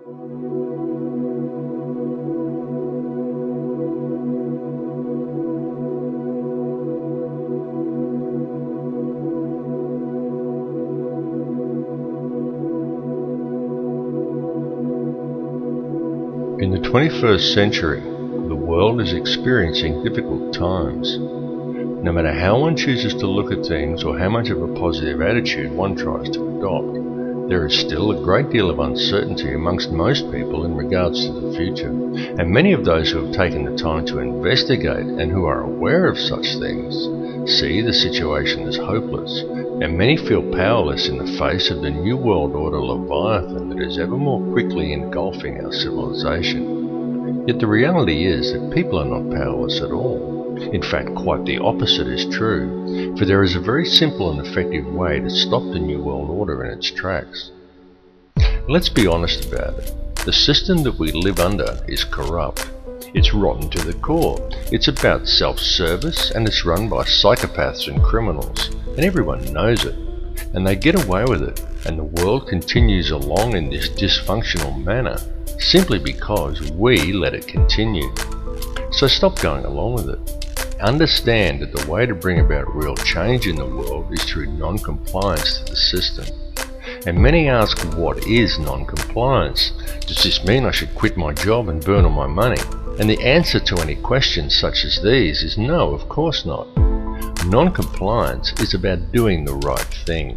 In the 21st century, the world is experiencing difficult times. No matter how one chooses to look at things or how much of a positive attitude one tries to adopt, there is still a great deal of uncertainty amongst most people in regards to the future, and many of those who have taken the time to investigate and who are aware of such things see the situation as hopeless, and many feel powerless in the face of the New World Order Leviathan that is ever more quickly engulfing our civilization. Yet the reality is that people are not powerless at all. In fact, quite the opposite is true, for there is a very simple and effective way to stop the New World Order in its tracks. Let's be honest about it. The system that we live under is corrupt. It's rotten to the core. It's about self-service, and it's run by psychopaths and criminals, and everyone knows it. And they get away with it, and the world continues along in this dysfunctional manner, simply because we let it continue. So stop going along with it. Understand that the way to bring about real change in the world is through non-compliance to the system. And many ask, what is non-compliance? Does this mean I should quit my job and burn all my money? And the answer to any questions such as these is no, of course not. Non-compliance is about doing the right thing.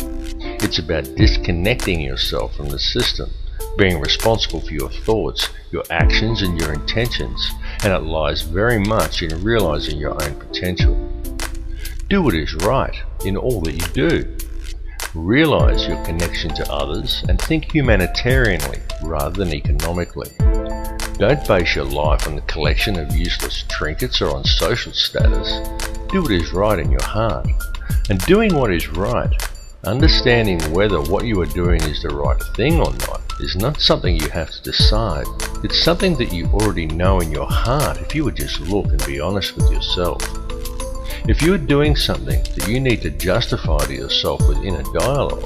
It's about disconnecting yourself from the system, being responsible for your thoughts, your actions and your intentions, and it lies very much in realizing your own potential. Do what is right in all that you do. Realize your connection to others and think humanitarianly rather than economically. Don't base your life on the collection of useless trinkets or on social status. Do what is right in your heart. And doing what is right, understanding whether what you are doing is the right thing or not, is not something you have to decide. It's something that you already know in your heart if you would just look and be honest with yourself. If you are doing something that you need to justify to yourself with inner dialogue,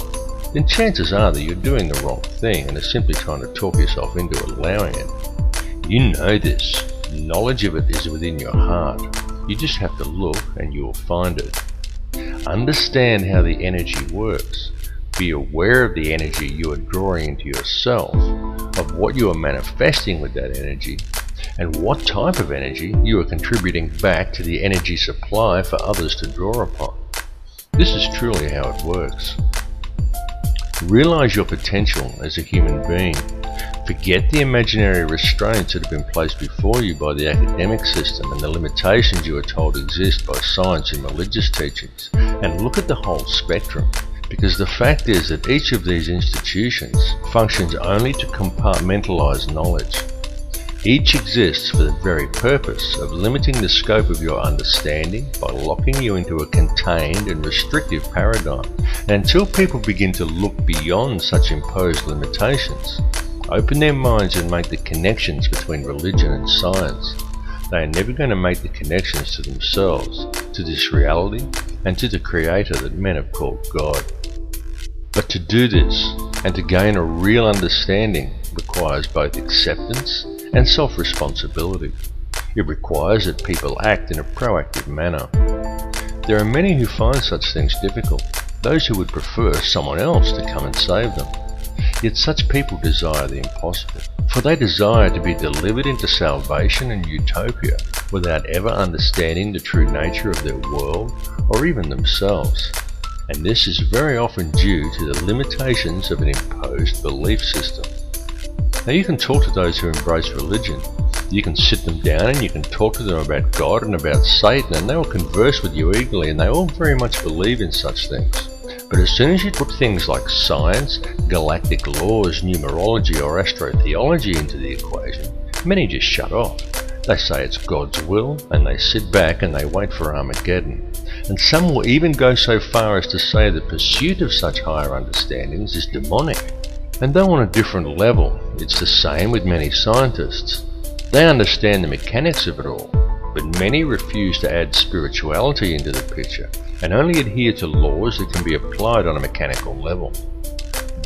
then chances are that you're doing the wrong thing and are simply trying to talk yourself into allowing it. You know this. Knowledge of it is within your heart. You just have to look and you will find it. Understand how the energy works. Be aware of the energy you are drawing into yourself, of what you are manifesting with that energy, and what type of energy you are contributing back to the energy supply for others to draw upon. This is truly how it works. Realize your potential as a human being. Forget the imaginary restraints that have been placed before you by the academic system and the limitations you are told exist by science and religious teachings, and look at the whole spectrum, because the fact is that each of these institutions functions only to compartmentalize knowledge. Each exists for the very purpose of limiting the scope of your understanding by locking you into a contained and restrictive paradigm. And until people begin to look beyond such imposed limitations, open their minds and make the connections between religion and science, they are never going to make the connections to themselves, to this reality, and to the Creator that men have called God. But to do this, and to gain a real understanding, requires both acceptance and self-responsibility. It requires that people act in a proactive manner. There are many who find such things difficult, those who would prefer someone else to come and save them. Yet such people desire the impossible, for they desire to be delivered into salvation and utopia without ever understanding the true nature of their world or even themselves. And this is very often due to the limitations of an imposed belief system. Now you can talk to those who embrace religion. You can sit them down and you can talk to them about God and about Satan, and they will converse with you eagerly, and they all very much believe in such things. But as soon as you put things like science, galactic laws, numerology or astrotheology into the equation, many just shut off. They say it's God's will, and they sit back and they wait for Armageddon. And some will even go so far as to say the pursuit of such higher understandings is demonic. And though on a different level, it's the same with many scientists. They understand the mechanics of it all, but many refuse to add spirituality into the picture and only adhere to laws that can be applied on a mechanical level.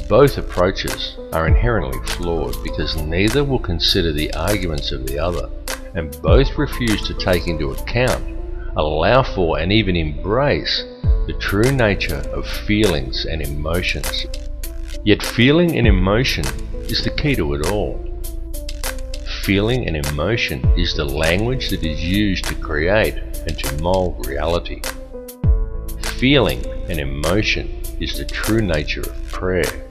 Both approaches are inherently flawed because neither will consider the arguments of the other, and both refuse to take into account, allow for, and even embrace the true nature of feelings and emotions. Yet feeling and emotion is the key to it all. Feeling and emotion is the language that is used to create and to mold reality. Feeling and emotion is the true nature of prayer,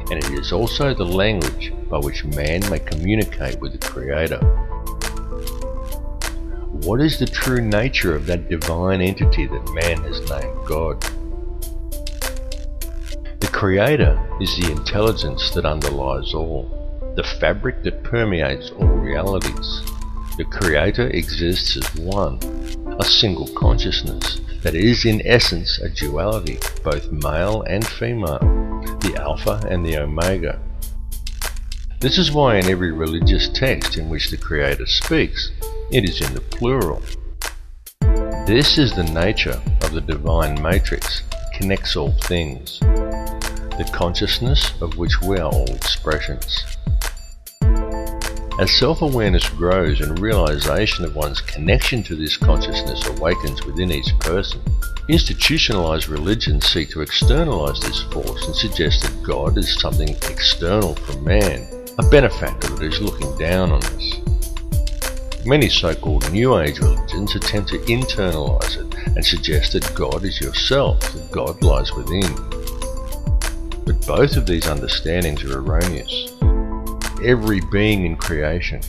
and it is also the language by which man may communicate with the Creator. What is the true nature of that divine entity that man has named God? The Creator is the intelligence that underlies all, the fabric that permeates all realities. The Creator exists as one, a single consciousness that is in essence a duality, both male and female, the Alpha and the Omega. This is why in every religious text in which the Creator speaks, it is in the plural. This is the nature of the divine matrix, connects all things, the consciousness of which we are all expressions. As self-awareness grows and realization of one's connection to this consciousness awakens within each person, institutionalized religions seek to externalize this force and suggest that God is something external from man, a benefactor that is looking down on us. Many so-called New Age religions attempt to internalize it and suggest that God is yourself, that God lies within. But both of these understandings are erroneous. Every being in creation,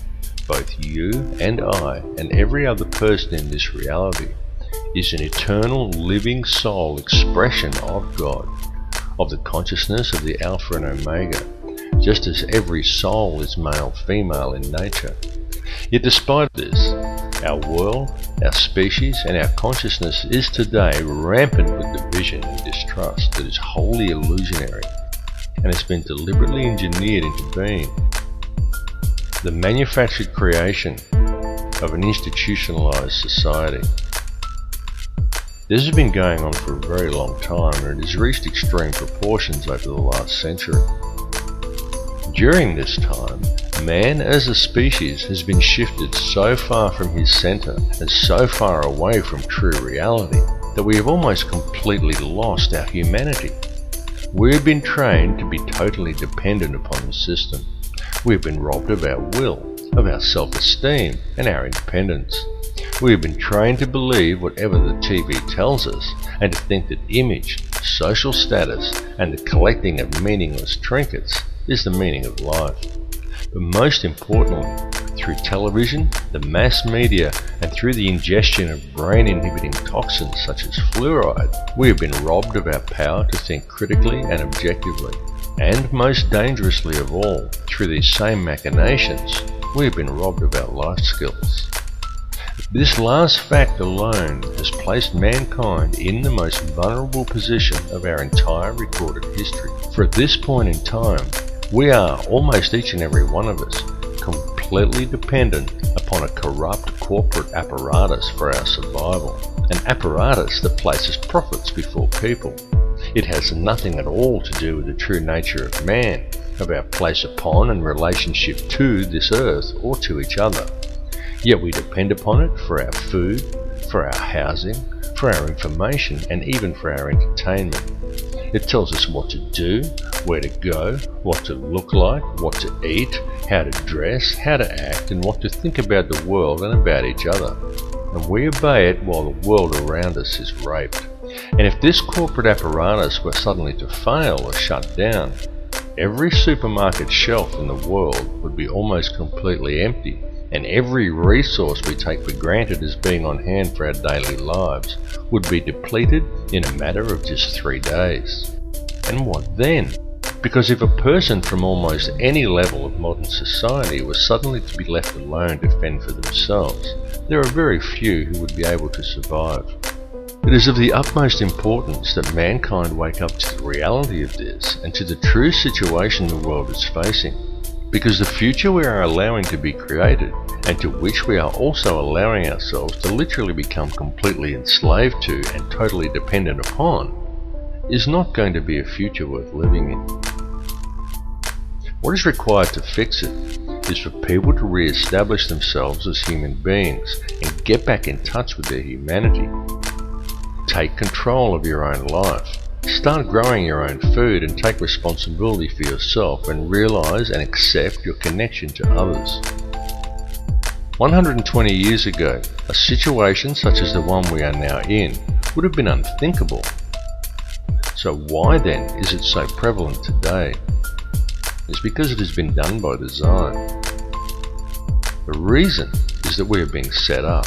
both you and I and every other person in this reality, is an eternal living soul expression of God, of the consciousness of the Alpha and Omega, just as every soul is male-female in nature. Yet despite this, our world, our species and our consciousness is today rampant with division and distrust that is wholly illusionary and has been deliberately engineered into being. The manufactured creation of an institutionalized society. This has been going on for a very long time, and it has reached extreme proportions over the last century. During this time, man as a species has been shifted so far from his center and so far away from true reality that we have almost completely lost our humanity. We have been trained to be totally dependent upon the system. We have been robbed of our will, of our self-esteem and our independence. We have been trained to believe whatever the TV tells us and to think that image, social status and the collecting of meaningless trinkets is the meaning of life. But most importantly, through television, the mass media and through the ingestion of brain-inhibiting toxins such as fluoride, we have been robbed of our power to think critically and objectively. And most dangerously of all, through these same machinations, we have been robbed of our life skills. This last fact alone has placed mankind in the most vulnerable position of our entire recorded history. For at this point in time, we are, almost each and every one of us, completely dependent upon a corrupt corporate apparatus for our survival. An apparatus that places profits before people. It has nothing at all to do with the true nature of man, of our place upon and relationship to this earth or to each other. Yet we depend upon it for our food, for our housing, for our information, and even for our entertainment. It tells us what to do, where to go, what to look like, what to eat, how to dress, how to act, and what to think about the world and about each other. And we obey it while the world around us is raped. And if this corporate apparatus were suddenly to fail or shut down, every supermarket shelf in the world would be almost completely empty, and every resource we take for granted as being on hand for our daily lives would be depleted in a matter of just 3 days. And what then? Because if a person from almost any level of modern society was suddenly to be left alone to fend for themselves, there are very few who would be able to survive. It is of the utmost importance that mankind wake up to the reality of this and to the true situation the world is facing, because the future we are allowing to be created, and to which we are also allowing ourselves to literally become completely enslaved to and totally dependent upon, is not going to be a future worth living in. What is required to fix it is for people to re-establish themselves as human beings and get back in touch with their humanity. Take control of your own life. Start growing your own food and take responsibility for yourself and realize and accept your connection to others. 120 years ago, a situation such as the one we are now in would have been unthinkable. So why then is it so prevalent today? It's because it has been done by design. The reason is that we are being set up.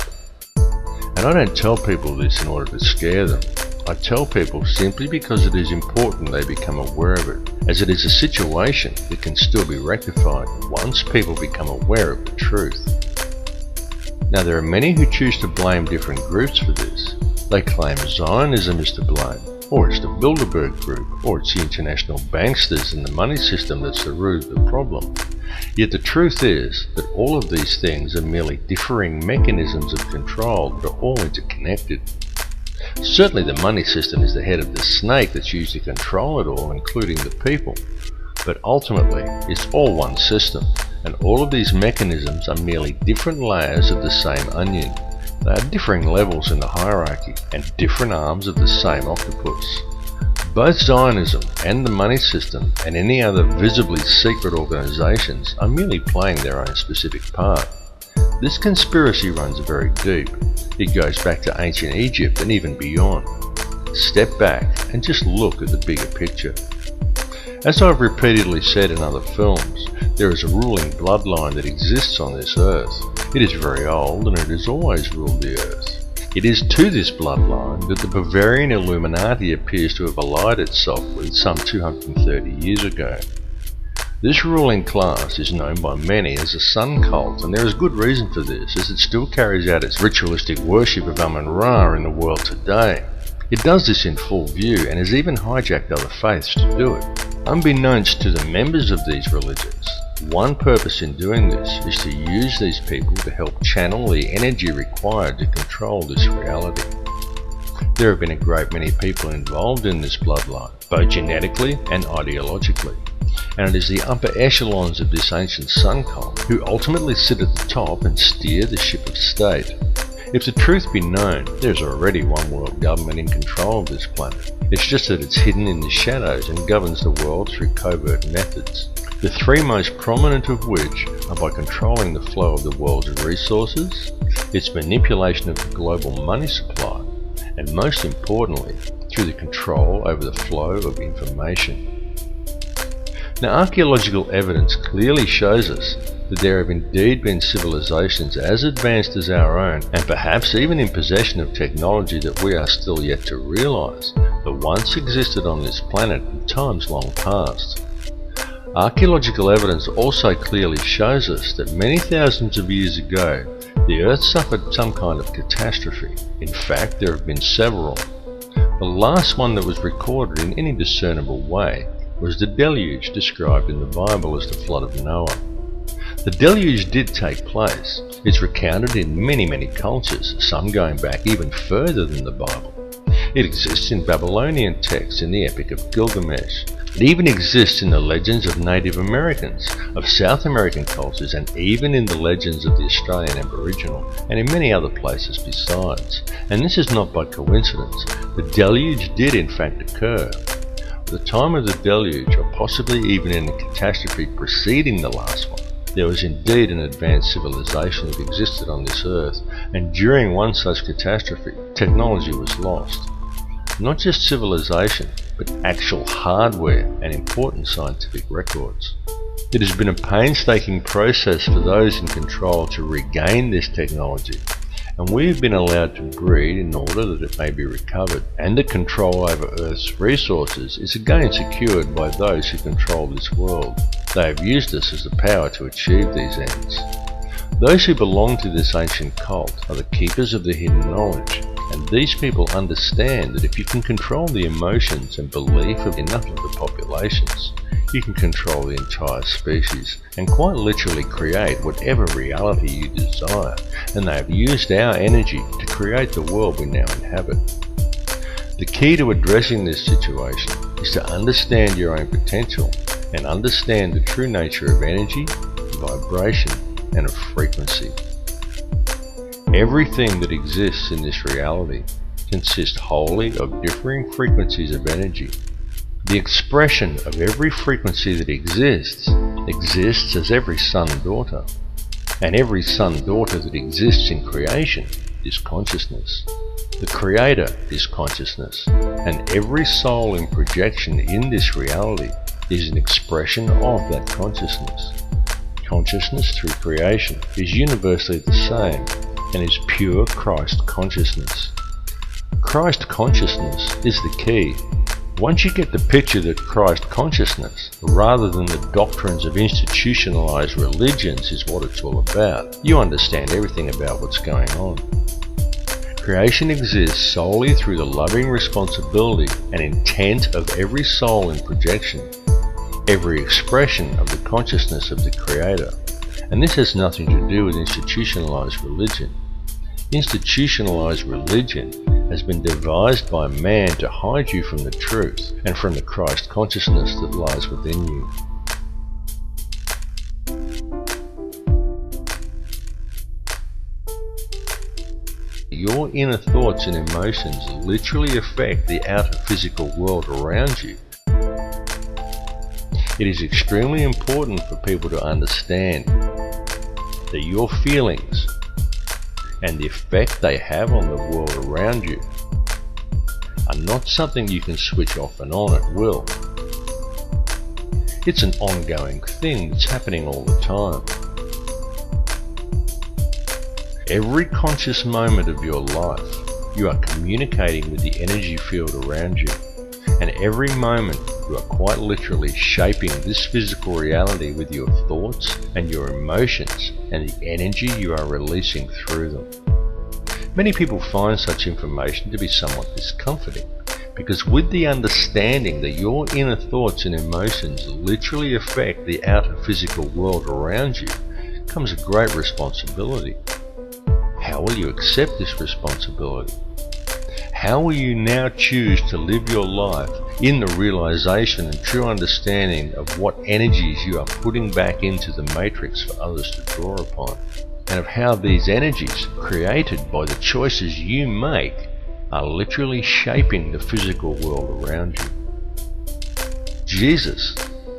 And I don't tell people this in order to scare them. I tell people simply because it is important they become aware of it, as it is a situation that can still be rectified once people become aware of the truth. Now there are many who choose to blame different groups for this. They claim Zionism is to blame, or it's the Bilderberg Group, or it's the international banksters and the money system that's the root of the problem. Yet the truth is that all of these things are merely differing mechanisms of control that are all interconnected. Certainly the money system is the head of the snake that's used to control it all, including the people. But ultimately, it's all one system, and all of these mechanisms are merely different layers of the same onion. They are differing levels in the hierarchy, and different arms of the same octopus. Both Zionism and the money system and any other visibly secret organizations are merely playing their own specific part. This conspiracy runs very deep. It goes back to ancient Egypt and even beyond. Step back and just look at the bigger picture. As I've repeatedly said in other films, there is a ruling bloodline that exists on this earth. It is very old and it has always ruled the earth. It is to this bloodline that the Bavarian Illuminati appears to have allied itself with some 230 years ago. This ruling class is known by many as the Sun Cult, and there is good reason for this, as it still carries out its ritualistic worship of Amun-Ra in the world today. It does this in full view and has even hijacked other faiths to do it. Unbeknownst to the members of these religions, one purpose in doing this is to use these people to help channel the energy required to control this reality. There have been a great many people involved in this bloodline, both genetically and ideologically, and it is the upper echelons of this ancient sun cult who ultimately sit at the top and steer the ship of state. If the truth be known, there is already one world government in control of this planet. It's just that it's hidden in the shadows and governs the world through covert methods. The three most prominent of which are by controlling the flow of the world's resources, its manipulation of the global money supply, and most importantly, through the control over the flow of information. Now, archaeological evidence clearly shows us that there have indeed been civilizations as advanced as our own, and perhaps even in possession of technology that we are still yet to realize, that once existed on this planet in times long past. Archaeological evidence also clearly shows us that many thousands of years ago, the Earth suffered some kind of catastrophe. In fact, there have been several. The last one that was recorded in any discernible way was the deluge described in the Bible as the flood of Noah. The deluge did take place. It's recounted in many cultures, some going back even further than the Bible. It exists in Babylonian texts in the Epic of Gilgamesh. It even exists in the legends of Native Americans, of South American cultures, and even in the legends of the Australian Aboriginal, and in many other places besides. And this is not by coincidence. The deluge did in fact occur. At the time of the deluge, or possibly even in the catastrophe preceding the last one, there was indeed an advanced civilization that existed on this earth, and during one such catastrophe, technology was lost. Not just civilization, but actual hardware and important scientific records. It has been a painstaking process for those in control to regain this technology, and we have been allowed to breed in order that it may be recovered, and the control over Earth's resources is again secured by those who control this world. They have used us as the power to achieve these ends. Those who belong to this ancient cult are the keepers of the hidden knowledge, and these people understand that if you can control the emotions and belief of enough of the populations, you can control the entire species and quite literally create whatever reality you desire, and they have used our energy to create the world we now inhabit. The key to addressing this situation is to understand your own potential and understand the true nature of energy, vibration, and of frequency. Everything that exists in this reality consists wholly of differing frequencies of energy. The expression of every frequency that exists as every son-daughter, and every son-daughter that exists in creation is consciousness. The Creator is consciousness, and every soul in projection in this reality is an expression of that consciousness. Consciousness through creation is universally the same and is pure Christ consciousness. Christ consciousness is the key. Once you get the picture that Christ consciousness, rather than the doctrines of institutionalized religions, is what it's all about, you understand everything about what's going on. Creation exists solely through the loving responsibility and intent of every soul in projection, every expression of the consciousness of the Creator. And this has nothing to do with institutionalized religion. Institutionalized religion has been devised by man to hide you from the truth and from the Christ consciousness that lies within you. Your inner thoughts and emotions literally affect the outer physical world around you. It is extremely important for people to understand that your feelings and the effect they have on the world around you are not something you can switch off and on at will. It's an ongoing thing that's happening all the time. Every conscious moment of your life, you are communicating with the energy field around you, and every moment you are quite literally shaping this physical reality with your thoughts and your emotions and the energy you are releasing through them. Many people find such information to be somewhat discomforting, because with the understanding that your inner thoughts and emotions literally affect the outer physical world around you comes a great responsibility. How will you accept this responsibility? How will you now choose to live your life in the realization and true understanding of what energies you are putting back into the matrix for others to draw upon, and of how these energies, created by the choices you make, are literally shaping the physical world around you? Jesus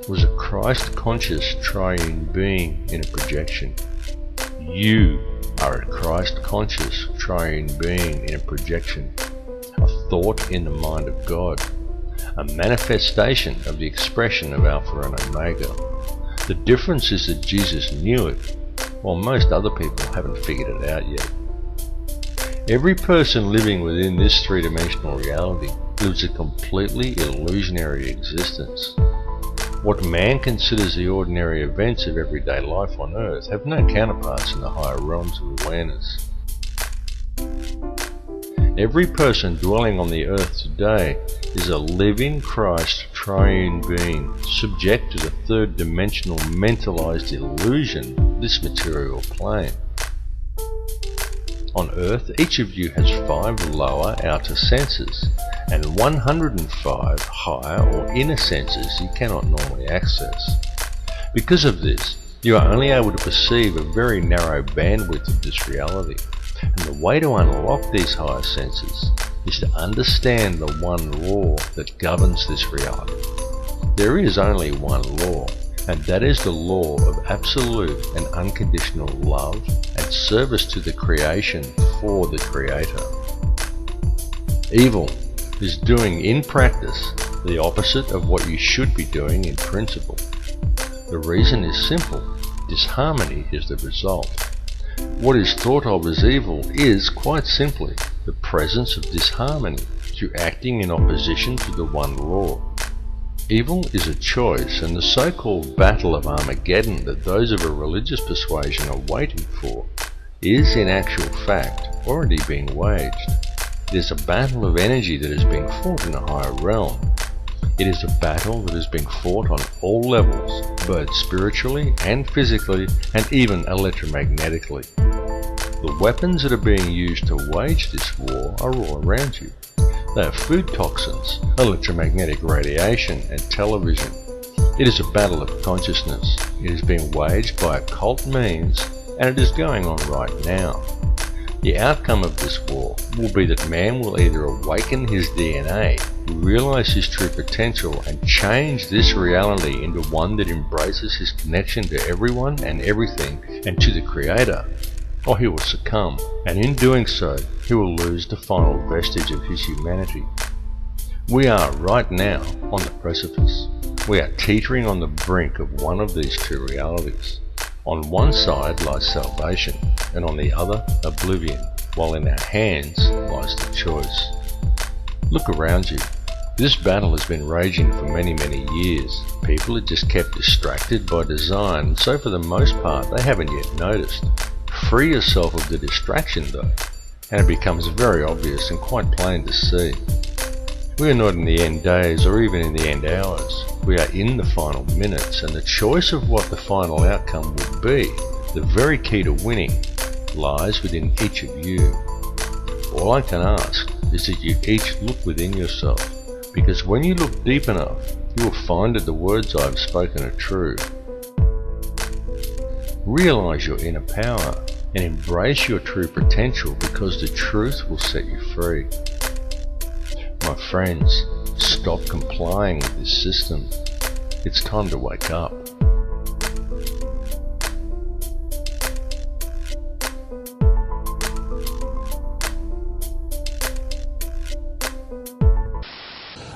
was a Christ-conscious triune being in a projection. You are a Christ-conscious triune being in a projection, a thought in the mind of God, a manifestation of the expression of Alpha and Omega. The difference is that Jesus knew it, while most other people haven't figured it out yet. Every person living within this three-dimensional reality lives a completely illusionary existence. What man considers the ordinary events of everyday life on Earth have no counterparts in the higher realms of awareness. Every person dwelling on the Earth today is a living Christ triune being, subject to the third-dimensional mentalized illusion of this material plane. On Earth, each of you has 5 lower outer senses and 105 higher or inner senses you cannot normally access. Because of this, you are only able to perceive a very narrow bandwidth of this reality, and the way to unlock these higher senses is to understand the one law that governs this reality. There is only one law, and that is the law of absolute and unconditional love and service to the creation for the Creator. Evil is doing in practice the opposite of what you should be doing in principle. The reason is simple: disharmony is the result. What is thought of as evil is, quite simply, the presence of disharmony through acting in opposition to the one law. Evil is a choice, and the so-called battle of Armageddon that those of a religious persuasion are waiting for is, in actual fact, already being waged. It is a battle of energy that is being fought in a higher realm. It is a battle that is being fought on all levels, both spiritually and physically, and even electromagnetically. The weapons that are being used to wage this war are all around you. They are food toxins, electromagnetic radiation, and television. It is a battle of consciousness. It is being waged by occult means, and it is going on right now. The outcome of this war will be that man will either awaken his DNA, realize his true potential, and change this reality into one that embraces his connection to everyone and everything and to the Creator, or he will succumb, and in doing so, he will lose the final vestige of his humanity. We are right now on the precipice. We are teetering on the brink of one of these two realities. On one side lies salvation, and on the other, oblivion, while in our hands lies the choice. Look around you. This battle has been raging for many, many years. People are just kept distracted by design, and so for the most part they haven't yet noticed. Free yourself of the distraction though, and it becomes very obvious and quite plain to see. We are not in the end days or even in the end hours. We are in the final minutes, and the choice of what the final outcome will be, the very key to winning, lies within each of you. All I can ask is that you each look within yourself, because when you look deep enough, you will find that the words I have spoken are true. Realize your inner power and embrace your true potential, because the truth will set you free. My friends, stop complying with this system. It's time to wake up.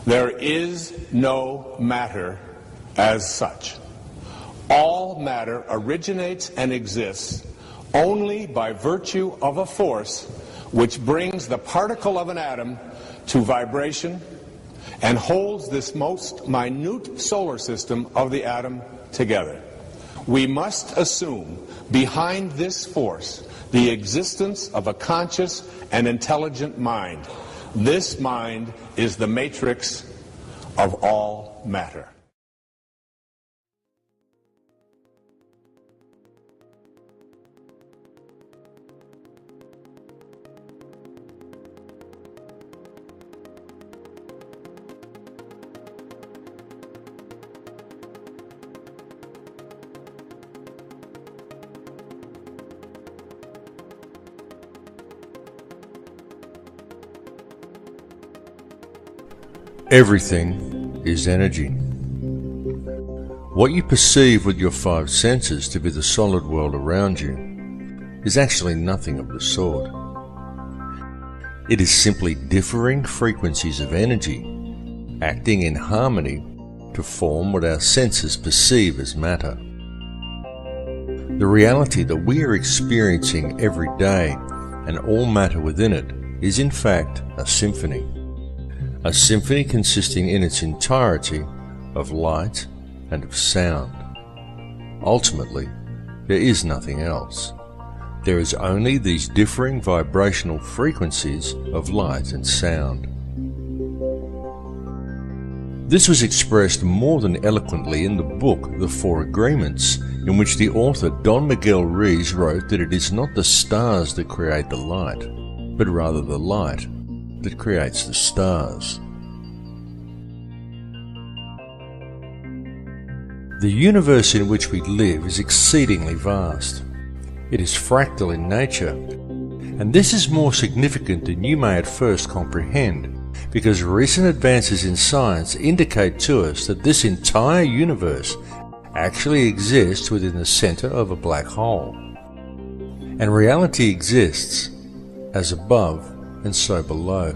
There is no matter as such. All matter originates and exists only by virtue of a force which brings the particle of an atom to vibration and holds this most minute solar system of the atom together. We must assume behind this force the existence of a conscious and intelligent mind. This mind is the matrix of all matter. Everything is energy. What you perceive with your five senses to be the solid world around you is actually nothing of the sort. It is simply differing frequencies of energy acting in harmony to form what our senses perceive as matter. The reality that we are experiencing every day and all matter within it is in fact a symphony. A symphony consisting in its entirety of light and of sound. Ultimately, there is nothing else. There is only these differing vibrational frequencies of light and sound. This was expressed more than eloquently in the book The Four Agreements, in which the author Don Miguel Ruiz wrote that it is not the stars that create the light, but rather the light that creates the stars. The universe in which we live is exceedingly vast. It is fractal in nature, and this is more significant than you may at first comprehend, because recent advances in science indicate to us that this entire universe actually exists within the center of a black hole. And reality exists as above and so below.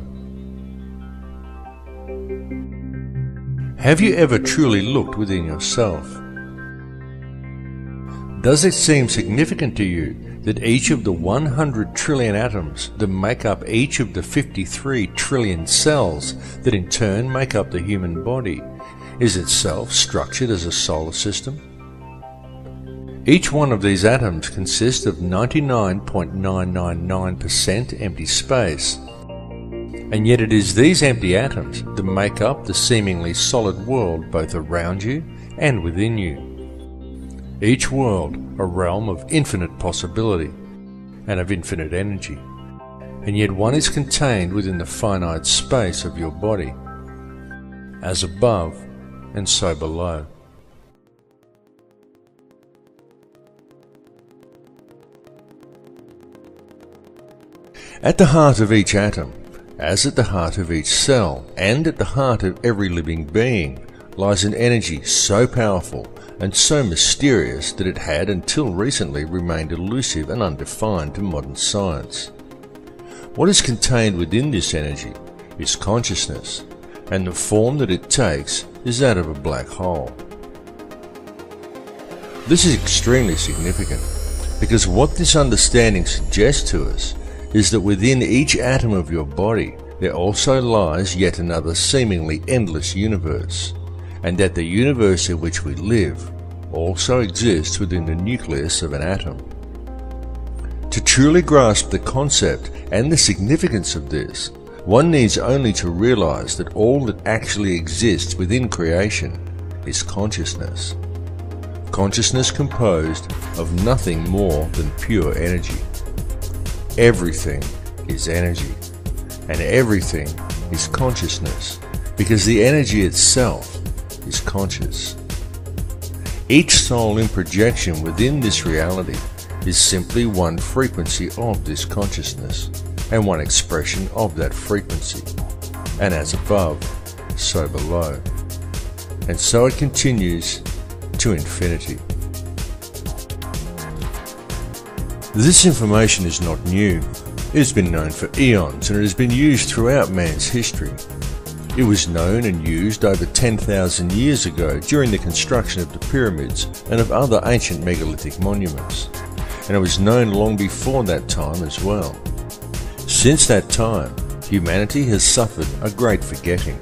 Have you ever truly looked within yourself? Does it seem significant to you that each of the 100 trillion atoms that make up each of the 53 trillion cells that in turn make up the human body is itself structured as a solar system? Each one of these atoms consists of 99.999% empty space, and yet it is these empty atoms that make up the seemingly solid world both around you and within you. Each world a realm of infinite possibility and of infinite energy, and yet one is contained within the finite space of your body, as above and so below. At the heart of each atom, as at the heart of each cell, and at the heart of every living being, lies an energy so powerful and so mysterious that it had until recently remained elusive and undefined to modern science. What is contained within this energy is consciousness, and the form that it takes is that of a black hole. This is extremely significant, because what this understanding suggests to us is that within each atom of your body there also lies yet another seemingly endless universe, and that the universe in which we live also exists within the nucleus of an atom. To truly grasp the concept and the significance of this, one needs only to realize that all that actually exists within creation is consciousness. Consciousness composed of nothing more than pure energy. Everything is energy, and everything is consciousness, because the energy itself is conscious. Each soul in projection within this reality is simply one frequency of this consciousness, and one expression of that frequency, and as above, so below. And so it continues to infinity. This information is not new. It has been known for eons, and it has been used throughout man's history. It was known and used over 10,000 years ago during the construction of the pyramids and of other ancient megalithic monuments, and it was known long before that time as well. Since that time, humanity has suffered a great forgetting,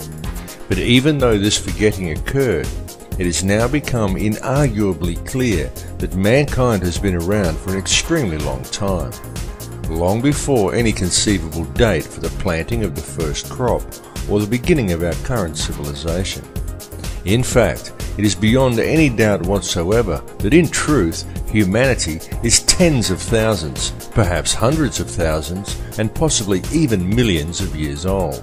but even though this forgetting occurred, it has now become inarguably clear that mankind has been around for an extremely long time, long before any conceivable date for the planting of the first crop or the beginning of our current civilization. In fact, it is beyond any doubt whatsoever that in truth, humanity is tens of thousands, perhaps hundreds of thousands, and possibly even millions of years old.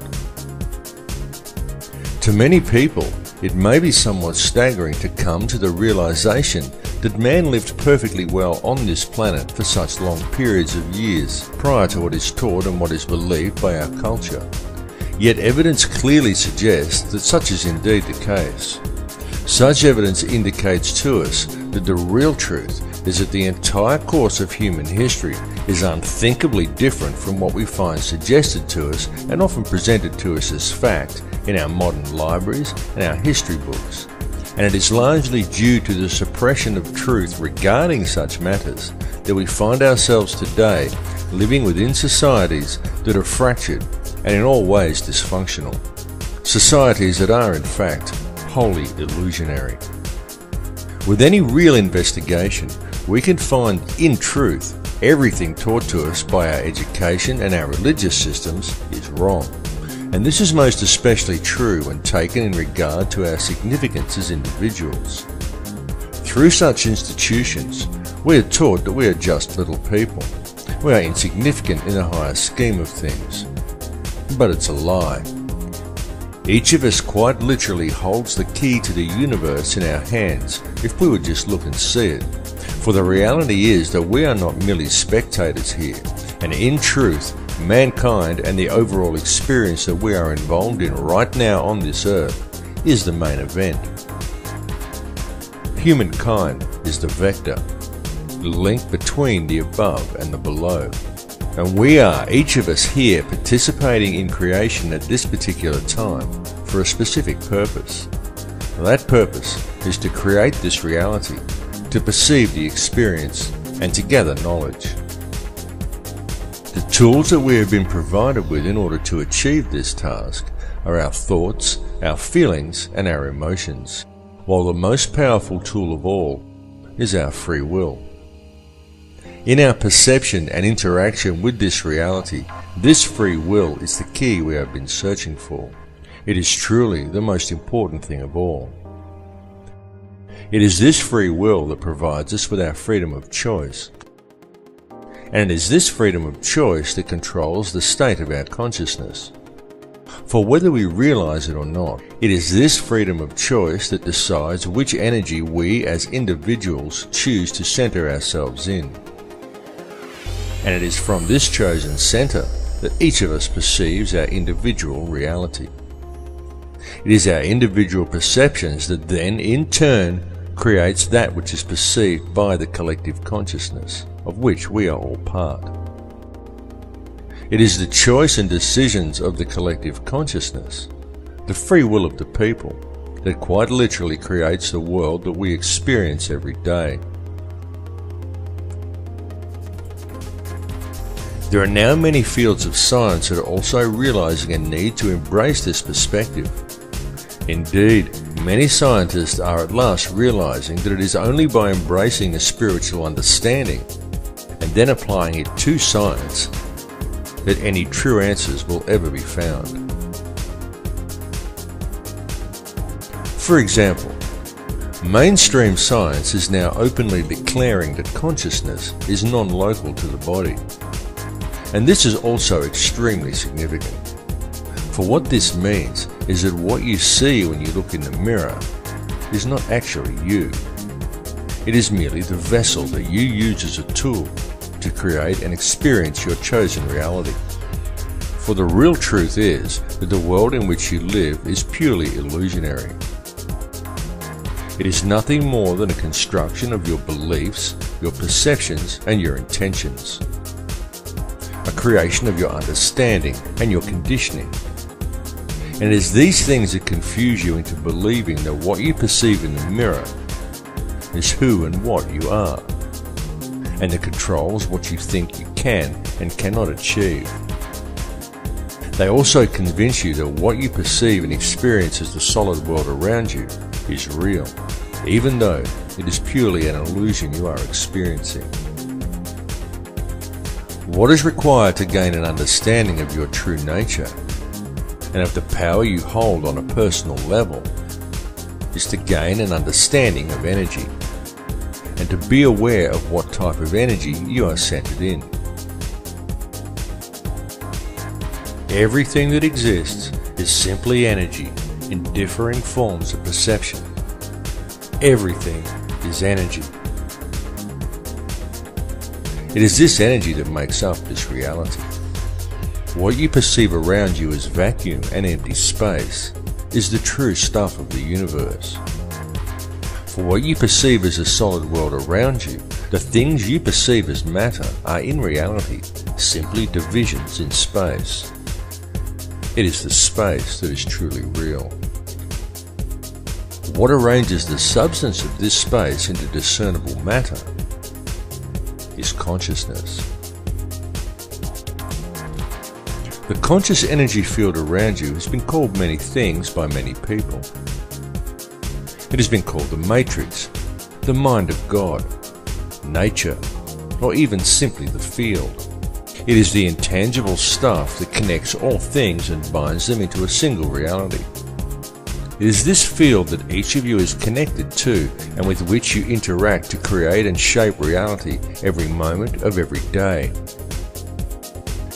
To many people, it may be somewhat staggering to come to the realization that man lived perfectly well on this planet for such long periods of years prior to what is taught and what is believed by our culture. Yet evidence clearly suggests that such is indeed the case. Such evidence indicates to us that the real truth is that the entire course of human history is unthinkably different from what we find suggested to us and often presented to us as fact in our modern libraries and our history books. And it is largely due to the suppression of truth regarding such matters that we find ourselves today living within societies that are fractured and in all ways dysfunctional. Societies that are in fact wholly illusionary. With any real investigation, we can find, in truth, everything taught to us by our education and our religious systems is wrong. And this is most especially true when taken in regard to our significance as individuals. Through such institutions, we are taught that we are just little people. We are insignificant in the higher scheme of things. But it's a lie. Each of us quite literally holds the key to the universe in our hands if we would just look and see it. For the reality is that we are not merely spectators here, and in truth, mankind and the overall experience that we are involved in right now on this earth is the main event. Humankind is the vector, the link between the above and the below. And we are, each of us here, participating in creation at this particular time for a specific purpose. That purpose is to create this reality, to perceive the experience, and to gather knowledge. The tools that we have been provided with in order to achieve this task are our thoughts, our feelings, and our emotions, while the most powerful tool of all is our free will. In our perception and interaction with this reality, this free will is the key we have been searching for. It is truly the most important thing of all. It is this free will that provides us with our freedom of choice. And it is this freedom of choice that controls the state of our consciousness. For whether we realize it or not, it is this freedom of choice that decides which energy we as individuals choose to center ourselves in. And it is from this chosen center that each of us perceives our individual reality. It is our individual perceptions that then, in turn, creates that which is perceived by the collective consciousness, of which we are all part. It is the choice and decisions of the collective consciousness, the free will of the people, that quite literally creates the world that we experience every day. There are now many fields of science that are also realizing a need to embrace this perspective. Indeed, many scientists are at last realizing that it is only by embracing a spiritual understanding and then applying it to science that any true answers will ever be found. For example, mainstream science is now openly declaring that consciousness is non-local to the body. And this is also extremely significant. For what this means is that what you see when you look in the mirror is not actually you. It is merely the vessel that you use as a tool to create and experience your chosen reality. For the real truth is that the world in which you live is purely illusionary. It is nothing more than a construction of your beliefs, your perceptions, and your intentions. A creation of your understanding and your conditioning. And it is these things that confuse you into believing that what you perceive in the mirror is who and what you are, and that controls what you think you can and cannot achieve. They also convince you that what you perceive and experience as the solid world around you is real, even though it is purely an illusion you are experiencing. What is required to gain an understanding of your true nature and of the power you hold on a personal level is to gain an understanding of energy and to be aware of what type of energy you are centered in. Everything that exists is simply energy in differing forms of perception. Everything is energy. It is this energy that makes up this reality. What you perceive around you as vacuum and empty space is the true stuff of the universe. For what you perceive as a solid world around you, the things you perceive as matter are in reality simply divisions in space. It is the space that is truly real. What arranges the substance of this space into discernible matter is consciousness. The conscious energy field around you has been called many things by many people. It has been called the matrix, the mind of God, nature, or even simply the field. It is the intangible stuff that connects all things and binds them into a single reality. It is this field that each of you is connected to and with which you interact to create and shape reality every moment of every day.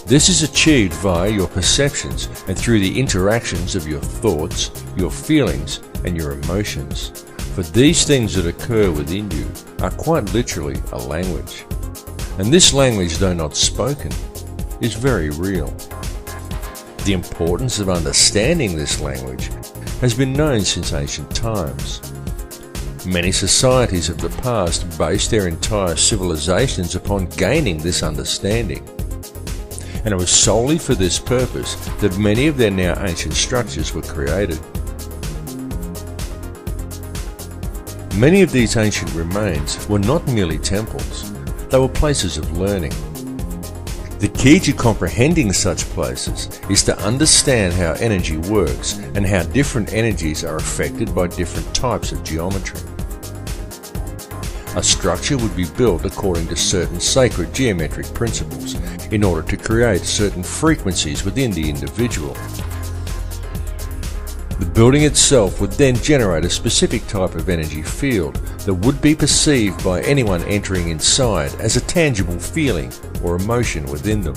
This is achieved via your perceptions and through the interactions of your thoughts, your feelings, and your emotions. For these things that occur within you are quite literally a language. And this language, though not spoken, is very real. The importance of understanding this language has been known since ancient times. Many societies of the past based their entire civilizations upon gaining this understanding. And it was solely for this purpose that many of their now ancient structures were created. Many of these ancient remains were not merely temples, they were places of learning. The key to comprehending such places is to understand how energy works and how different energies are affected by different types of geometry. A structure would be built according to certain sacred geometric principles in order to create certain frequencies within the individual. The building itself would then generate a specific type of energy field that would be perceived by anyone entering inside as a tangible feeling or emotion within them.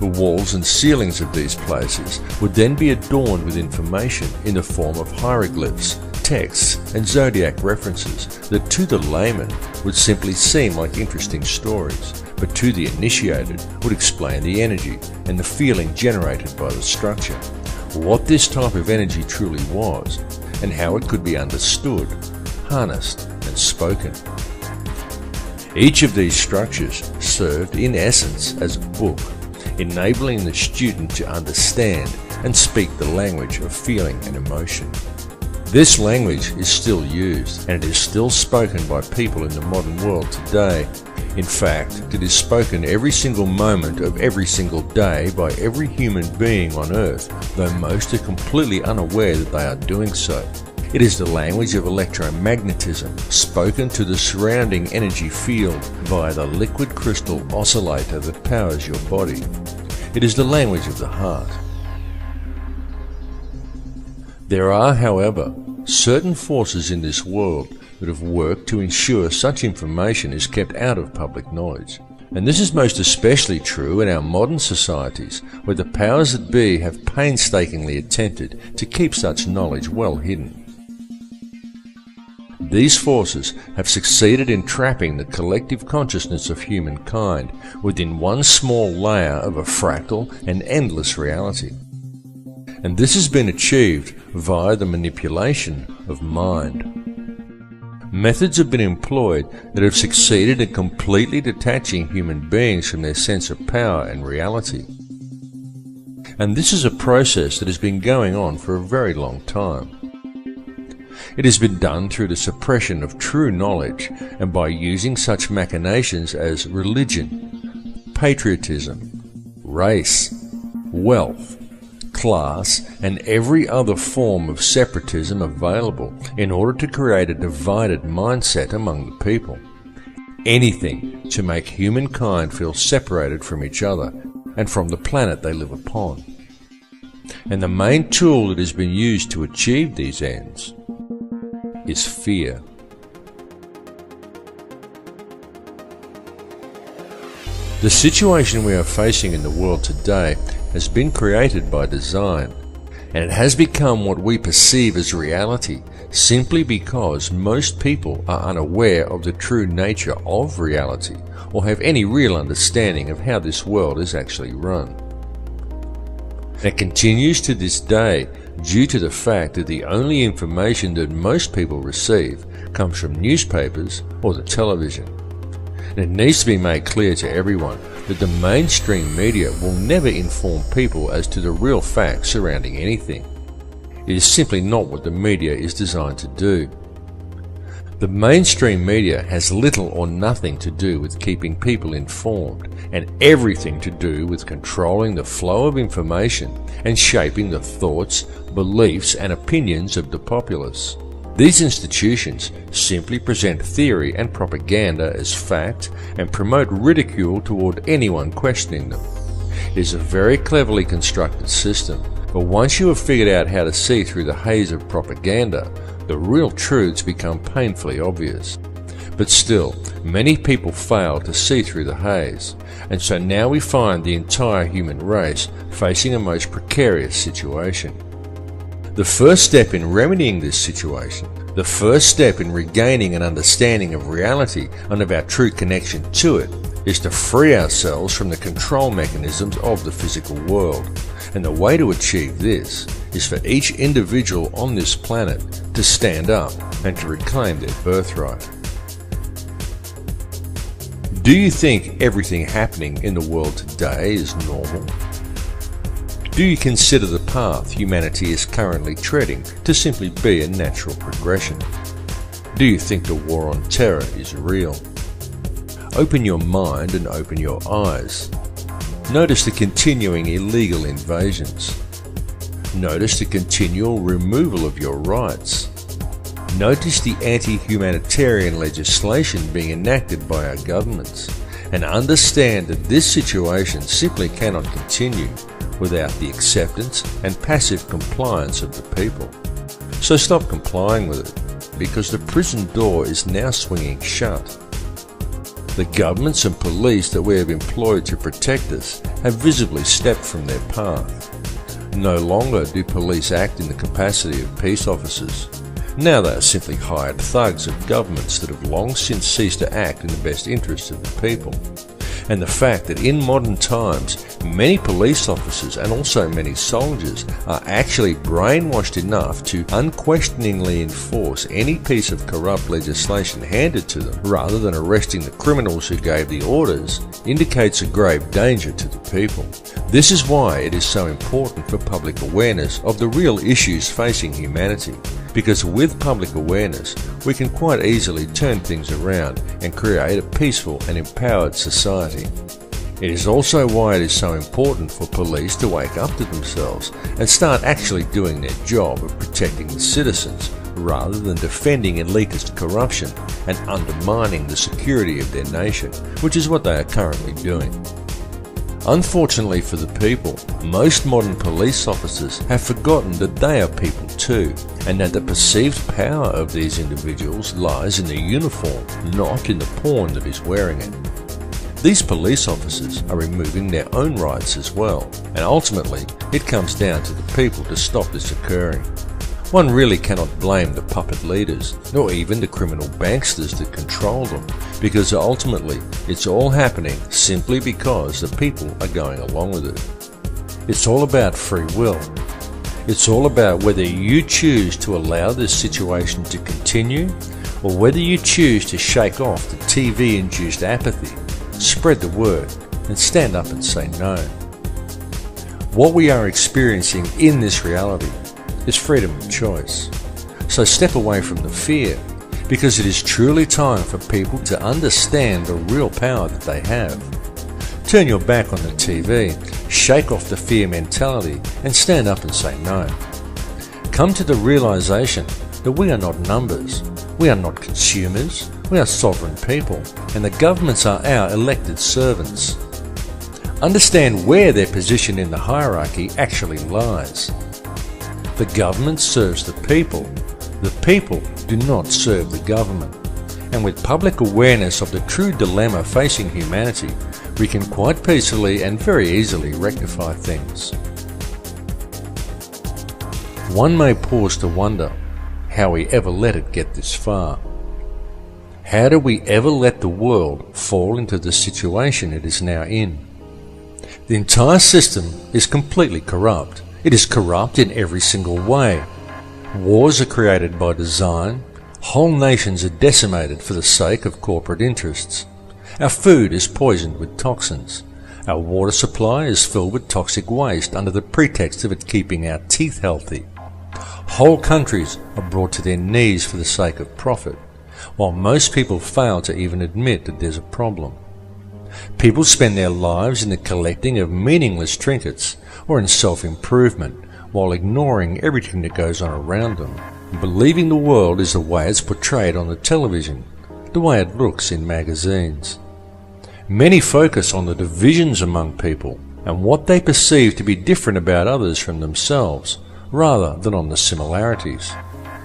The walls and ceilings of these places would then be adorned with information in the form of hieroglyphs, texts, and zodiac references that to the layman would simply seem like interesting stories, but to the initiated would explain the energy and the feeling generated by the structure, what this type of energy truly was, and how it could be understood, harnessed, and spoken. Each of these structures served in essence as a book, enabling the student to understand and speak the language of feeling and emotion. This language is still used, and it is still spoken by people in the modern world today. In fact, it is spoken every single moment of every single day by every human being on earth, though most are completely unaware that they are doing so. It is the language of electromagnetism, spoken to the surrounding energy field via the liquid crystal oscillator that powers your body. It is the language of the heart. There are, however, certain forces in this world that have worked to ensure such information is kept out of public knowledge. And this is most especially true in our modern societies, where the powers that be have painstakingly attempted to keep such knowledge well hidden. These forces have succeeded in trapping the collective consciousness of humankind within one small layer of a fractal and endless reality. And this has been achieved via the manipulation of mind. Methods have been employed that have succeeded in completely detaching human beings from their sense of power and reality. And this is a process that has been going on for a very long time. It has been done through the suppression of true knowledge and by using such machinations as religion, patriotism, race, wealth, class, and every other form of separatism available in order to create a divided mindset among the people. Anything to make humankind feel separated from each other and from the planet they live upon. And the main tool that has been used to achieve these ends is fear. The situation we are facing in the world today has been created by design, and it has become what we perceive as reality simply because most people are unaware of the true nature of reality or have any real understanding of how this world is actually run. It continues to this day due to the fact that the only information that most people receive comes from newspapers or the television. And it needs to be made clear to everyone that the mainstream media will never inform people as to the real facts surrounding anything. It is simply not what the media is designed to do. The mainstream media has little or nothing to do with keeping people informed, and everything to do with controlling the flow of information and shaping the thoughts, beliefs, and opinions of the populace. These institutions simply present theory and propaganda as fact and promote ridicule toward anyone questioning them. It is a very cleverly constructed system, but once you have figured out how to see through the haze of propaganda, the real truths become painfully obvious. But still, many people fail to see through the haze, and so now we find the entire human race facing a most precarious situation. The first step in remedying this situation, the first step in regaining an understanding of reality and of our true connection to it, is to free ourselves from the control mechanisms of the physical world. And the way to achieve this is for each individual on this planet to stand up and to reclaim their birthright. Do you think everything happening in the world today is normal? Do you consider the path humanity is currently treading to simply be a natural progression? Do you think the war on terror is real? Open your mind and open your eyes. Notice the continuing illegal invasions. Notice the continual removal of your rights. Notice the anti-humanitarian legislation being enacted by our governments, and understand that this situation simply cannot continue without the acceptance and passive compliance of the people. So stop complying with it, because the prison door is now swinging shut. The governments and police that we have employed to protect us have visibly stepped from their path. No longer do police act in the capacity of peace officers. Now they are simply hired thugs of governments that have long since ceased to act in the best interests of the people. and the fact that in modern times many police officers and also many soldiers are actually brainwashed enough to unquestioningly enforce any piece of corrupt legislation handed to them rather than arresting the criminals who gave the orders indicates a grave danger to the people. This is why it is so important for public awareness of the real issues facing humanity, because with public awareness we can quite easily turn things around and create a peaceful and empowered society. It is also why it is so important for police to wake up to themselves and start actually doing their job of protecting the citizens rather than defending elitist corruption and undermining the security of their nation, which is what they are currently doing. Unfortunately for the people, most modern police officers have forgotten that they are people too, and that the perceived power of these individuals lies in the uniform, not in the pawn that is wearing it. These police officers are removing their own rights as well, and ultimately it comes down to the people to stop this occurring. One really cannot blame the puppet leaders, nor even the criminal banksters that control them, because ultimately it's all happening simply because the people are going along with it. It's all about free will. It's all about whether you choose to allow this situation to continue, or whether you choose to shake off the TV-induced apathy, spread the word, and stand up and say no. What we are experiencing in this reality is freedom of choice. So step away from the fear, because it is truly time for people to understand the real power that they have. Turn your back on the TV, shake off the fear mentality, and stand up and say no. Come to the realization that we are not numbers, we are not consumers, we are sovereign people, and the governments are our elected servants. Understand where their position in the hierarchy actually lies. The government serves the people do not serve the government. And with public awareness of the true dilemma facing humanity, we can quite peacefully and very easily rectify things. One may pause to wonder how we ever let it get this far. How do we ever let the world fall into the situation it is now in? The entire system is completely corrupt. It is corrupt in every single way. Wars are created by design. Whole nations are decimated for the sake of corporate interests. Our food is poisoned with toxins. Our water supply is filled with toxic waste under the pretext of it keeping our teeth healthy. Whole countries are brought to their knees for the sake of profit, while most people fail to even admit that there's a problem. People spend their lives in the collecting of meaningless trinkets or in self-improvement, while ignoring everything that goes on around them, and believing the world is the way it's portrayed on the television, the way it looks in magazines. Many focus on the divisions among people and what they perceive to be different about others from themselves, rather than on the similarities.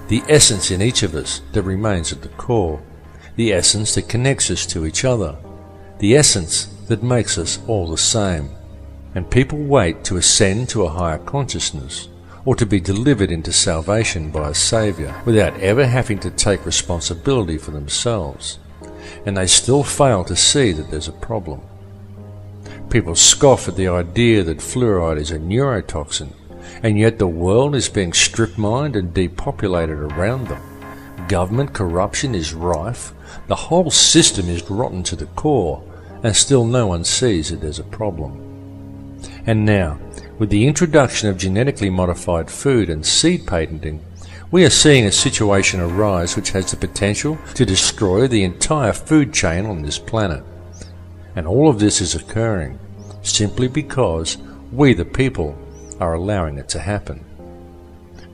The essence in each of us that remains at the core, the essence that connects us to each other, the essence that makes us all the same. And people wait to ascend to a higher consciousness, or to be delivered into salvation by a Saviour, without ever having to take responsibility for themselves. And they still fail to see that there's a problem. People scoff at the idea that fluoride is a neurotoxin, and yet the world is being strip-mined and depopulated around them. Government corruption is rife, the whole system is rotten to the core, and still no one sees that there's a problem. And now, with the introduction of genetically modified food and seed patenting, we are seeing a situation arise which has the potential to destroy the entire food chain on this planet. And all of this is occurring simply because we, the people, are allowing it to happen.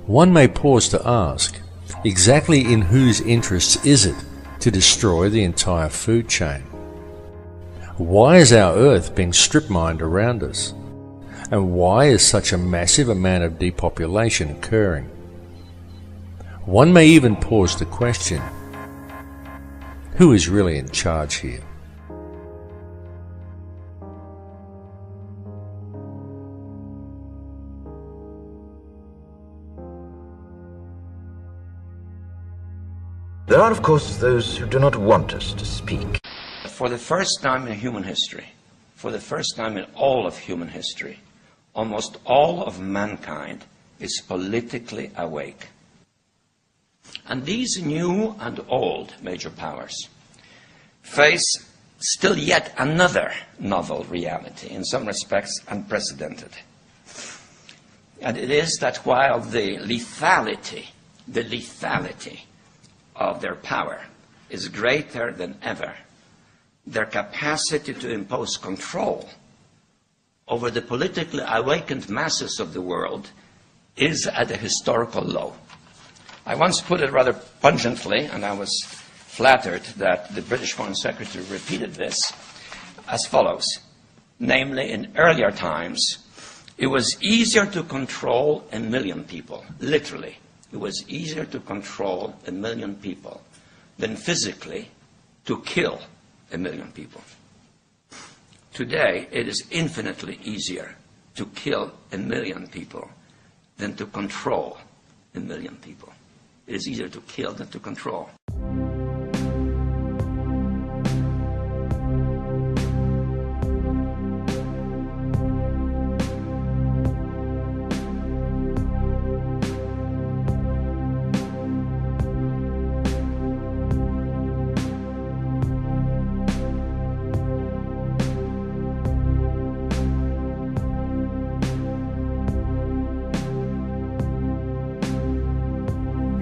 One may pause to ask, exactly in whose interests is it to destroy the entire food chain? Why is our Earth being strip-mined around us? And why is such a massive amount of depopulation occurring? One may even pause to question, who is really in charge here? There are, of course, those who do not want us to speak. for the first time in human history, for the first time in all of human history, almost all of mankind is politically awake. And these new and old major powers face still yet another novel reality, in some respects unprecedented. And it is that while the lethality of their power is greater than ever, their capacity to impose control over the politically awakened masses of the world is at a historical low. I once put it rather pungently, and I was flattered that the British Foreign Secretary repeated this, as follows. Namely, in earlier times, it was easier to control 1 million people, literally. It was easier to control 1 million people than physically to kill 1 million people. Today, it is infinitely easier to kill 1 million people than to control 1 million people. It is easier to kill than to control.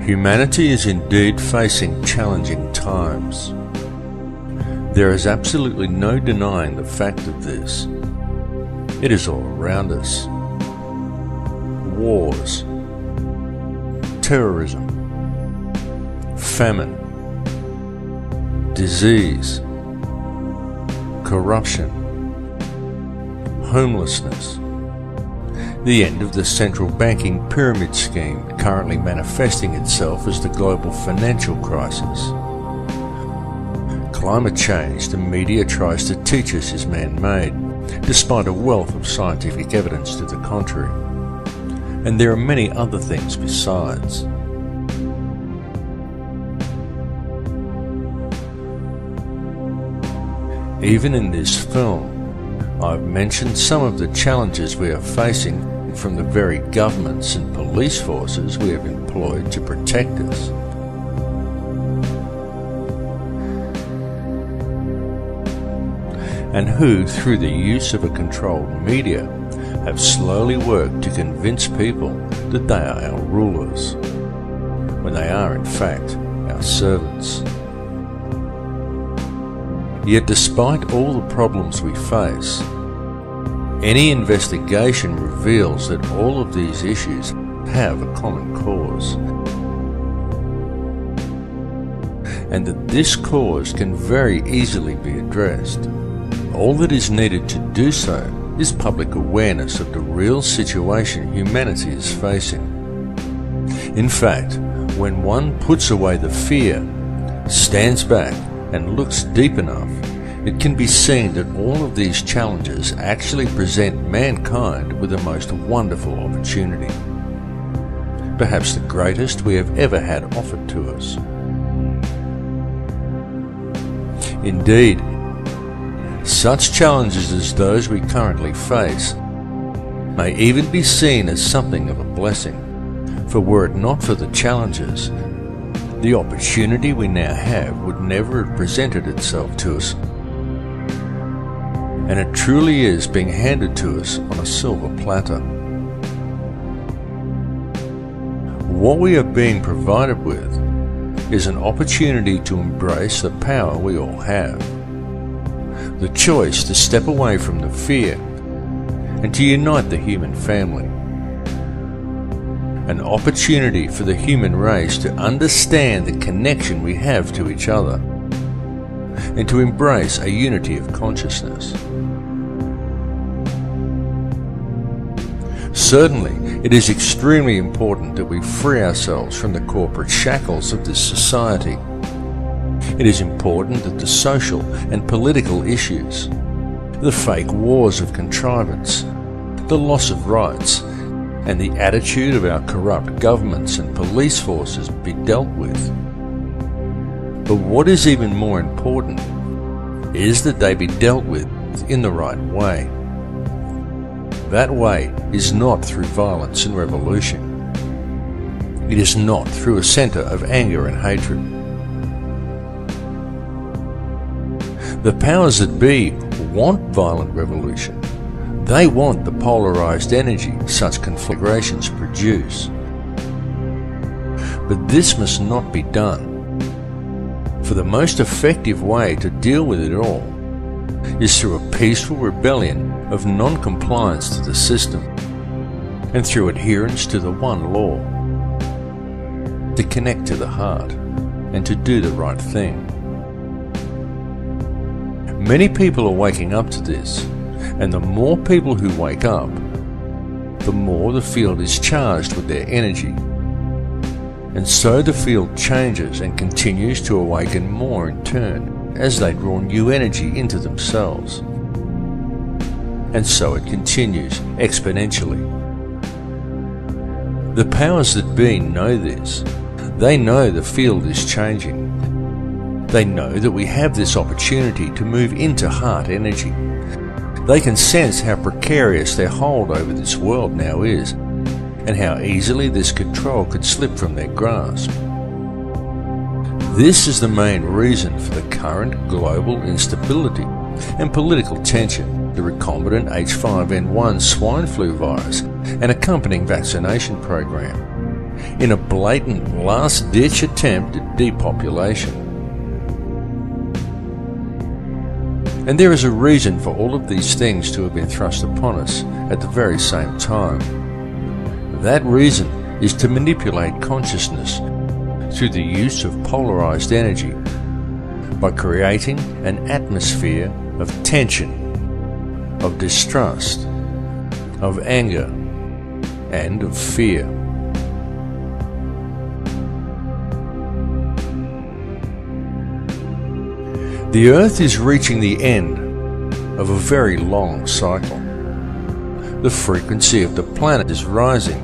Humanity is indeed facing challenging times. There is absolutely no denying the fact of this. It is all around us. Wars, terrorism, famine, disease, corruption, homelessness, the end of the central banking pyramid scheme currently manifesting itself as the global financial crisis. Climate change the media tries to teach us is man-made, despite a wealth of scientific evidence to the contrary. And there are many other things besides. Even in this film, I've mentioned some of the challenges we are facing from the very governments and police forces we have employed to protect us. And who, through the use of a controlled media, have slowly worked to convince people that they are our rulers, when they are in fact our servants. Yet despite all the problems we face, any investigation reveals that all of these issues have a common cause, and that this cause can very easily be addressed. All that is needed to do so is public awareness of the real situation humanity is facing. In fact, when one puts away the fear, stands back and looks deep enough, it can be seen that all of these challenges actually present mankind with the most wonderful opportunity, perhaps the greatest we have ever had offered to us. Indeed, such challenges as those we currently face may even be seen as something of a blessing, for were it not for the challenges, the opportunity we now have would never have presented itself to us. And it truly is being handed to us on a silver platter. What we are being provided with is an opportunity to embrace the power we all have, the choice to step away from the fear and to unite the human family, an opportunity for the human race to understand the connection we have to each other and to embrace a unity of consciousness. Certainly, it is extremely important that we free ourselves from the corporate shackles of this society. It is important that the social and political issues, the fake wars of contrivance, the loss of rights, and the attitude of our corrupt governments and police forces be dealt with. But what is even more important is that they be dealt with in the right way. That way is not through violence and revolution. It is not through a centre of anger and hatred. The powers that be want violent revolution. They want the polarised energy such conflagrations produce. But this must not be done. For the most effective way to deal with it all is through a peaceful rebellion of non-compliance to the system and through adherence to the one law, to connect to the heart and to do the right thing. Many people are waking up to this, and the more people who wake up, the more the field is charged with their energy. And so the field changes and continues to awaken more in turn as they draw new energy into themselves. And so it continues exponentially. The powers that be know this. They know the field is changing. They know that we have this opportunity to move into heart energy. They can sense how precarious their hold over this world now is, and how easily this control could slip from their grasp. This is the main reason for the current global instability and political tension, the recombinant H5N1 swine flu virus and accompanying vaccination program, in a blatant last-ditch attempt at depopulation. And there is a reason for all of these things to have been thrust upon us at the very same time. That reason is to manipulate consciousness through the use of polarized energy by creating an atmosphere of tension, of distrust, of anger, and of fear. The Earth is reaching the end of a very long cycle. The frequency of the planet is rising,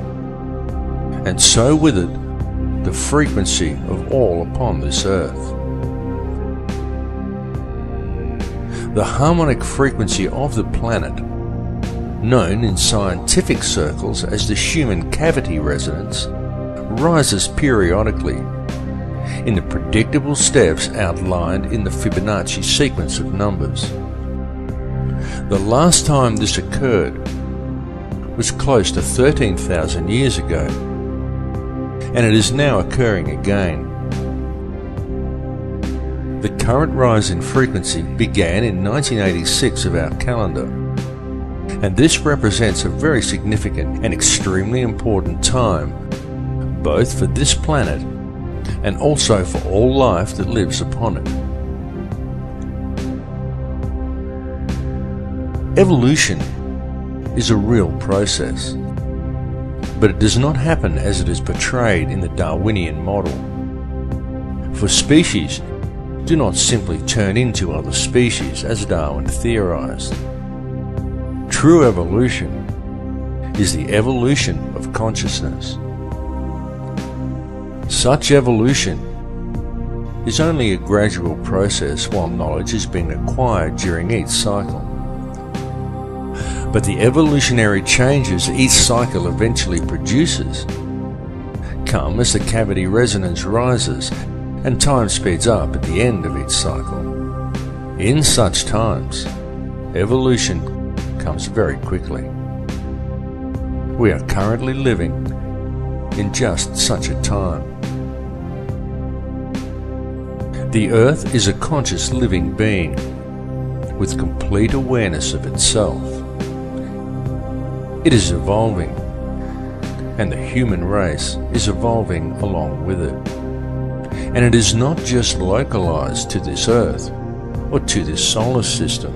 and so with it, the frequency of all upon this Earth. The harmonic frequency of the planet, known in scientific circles as the human cavity resonance, rises periodically in the predictable steps outlined in the Fibonacci sequence of numbers. The last time this occurred was close to 13,000 years ago, and it is now occurring again. The current rise in frequency began in 1986 of our calendar, and this represents a very significant and extremely important time, both for this planet and also for all life that lives upon it. Evolution is a real process, but it does not happen as it is portrayed in the Darwinian model. For species do not simply turn into other species as Darwin theorized. True evolution is the evolution of consciousness. Such evolution is only a gradual process while knowledge is being acquired during each cycle. But the evolutionary changes each cycle eventually produces come as the cavity resonance rises and time speeds up at the end of each cycle. In such times, evolution comes very quickly. We are currently living in just such a time. The Earth is a conscious living being with complete awareness of itself. It is evolving, and the human race is evolving along with it. And it is not just localized to this Earth, or to this solar system,